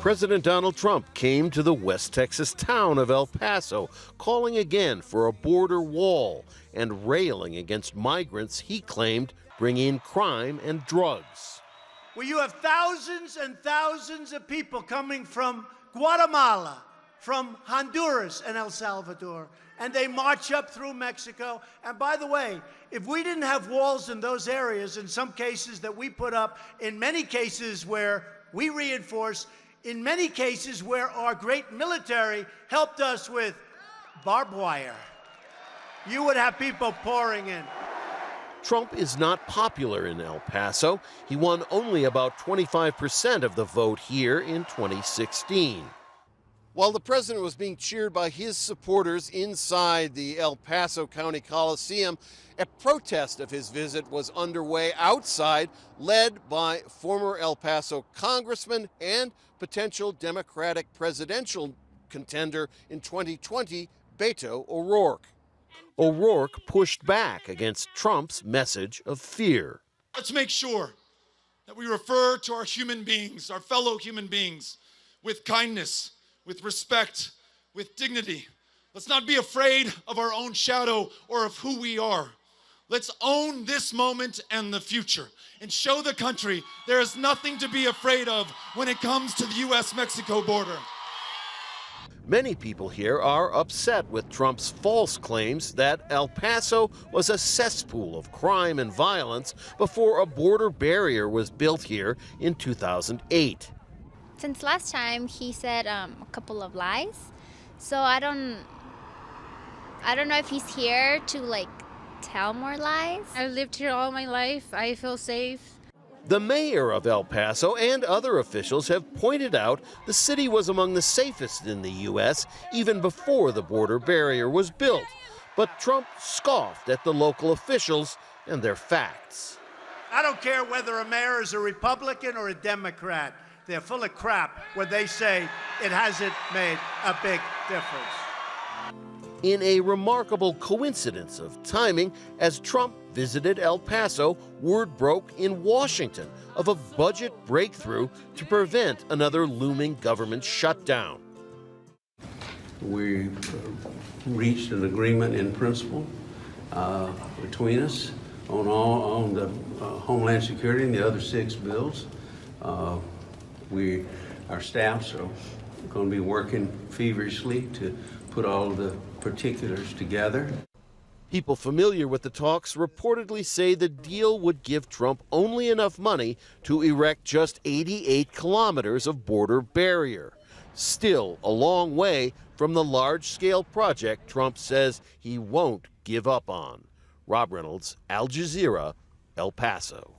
President Donald Trump came to the West Texas town of El Paso, calling again for a border wall and railing against migrants he claimed bring in crime and drugs. Where you have thousands and thousands of people coming from Guatemala, from Honduras and El Salvador, and they march up through Mexico. And by the way, if we didn't have walls in those areas, in some cases that we put up, in many cases where we reinforce, in many cases where our great military helped us with barbed wire, you would have people pouring in. Trump is not popular in El Paso. He won only about 25% of the vote here in 2016. While the president was being cheered by his supporters inside the El Paso County Coliseum, a protest of his visit was underway outside, led by former El Paso congressman and potential Democratic presidential contender in 2020, Beto O'Rourke. O'Rourke pushed back against Trump's message of fear. Let's make sure that we refer to our human beings, our fellow human beings, with kindness, with respect, with dignity. Let's not be afraid of our own shadow or of who we are. Let's own this moment and the future and show the country there is nothing to be afraid of when it comes to the U.S.-Mexico border. Many people here are upset with Trump's false claims that El Paso was a cesspool of crime and violence before a border barrier was built here in 2008. Since last time, he said a couple of lies. So I don't know if he's here to tell more lies. I've lived here all my life. I feel safe. The mayor of El Paso and other officials have pointed out the city was among the safest in the U.S. even before the border barrier was built. But Trump scoffed at the local officials and their facts. I don't care whether a mayor is a Republican or a Democrat. They're full of crap when they say it hasn't made a big difference. In a remarkable coincidence of timing, as Trump visited El Paso, word broke in Washington of a budget breakthrough to prevent another looming government shutdown. We reached an agreement in principle between us on the Homeland Security and the other 6 bills. Our staffs are going to be working feverishly to put all of the particulars together. People familiar with the talks reportedly say the deal would give Trump only enough money to erect just 88 kilometers of border barrier. Still a long way from the large-scale project Trump says he won't give up on. Rob Reynolds, Al Jazeera, El Paso.